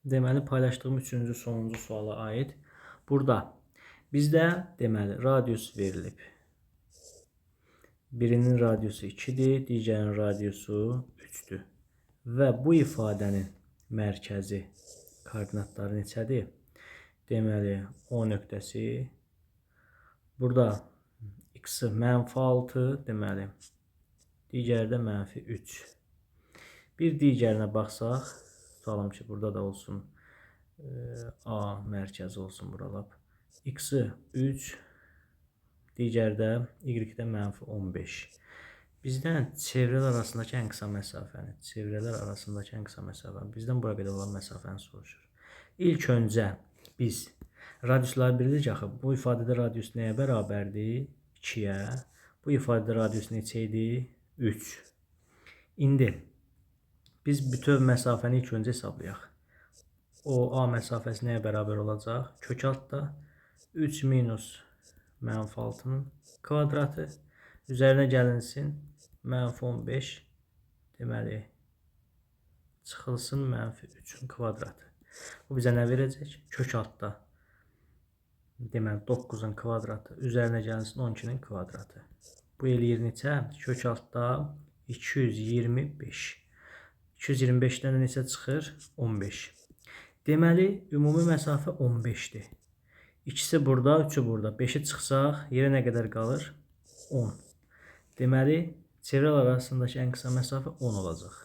Deməli, paylaşdığım 3-cü sonuncu suala aid. Burada bizdə deməli radius verilib. Birinin radiusu 2-dir, digərinin radiusu 3-dür. Və bu ifadənin mərkəzi koordinatları neçədir? Deməli, O nöqtəsi burada x-i -6, deməli, digəri də -3. Bir digərinə baxsaq, tutalım ki, burada da olsun A mərkəzi olsun buralar. X-i 3, digərdə y-də -15. Bizdən çevrələr arasındakı ən qısa məsafəni, bizdən bura qədər olan məsafəni soruşur. İlk öncə biz radiusları bilirik axı. Bu ifadədə radius nəyə bərabərdir? 2-yə. Bu ifadədə radius neçə idi? 3. İndi biz bütöv məsafəni ilk öncə hesablayaq. O A məsafəsi nəyə bərabər olacaq? Kök altda 3 minus -6-nın kvadratı üzərinə gəlinsin -15, deməli çıxılsın -3-ün kvadratı. Bu bizə nə verəcək? Kök altda deməli 9-un kvadratı üzərinə gəlinsin 12-nin kvadratı. Bu eləyir neçə? Kök altda 225. 225-dən neçə çıxır? 15. Deməli, ümumi məsafə 15-dir. İkisi burada, 3-ü burada. 5-i çıxsaq, yerə nə qədər qalır? 10. Deməli, çevrələr arasındakı ən qısa məsafə 10 olacaq.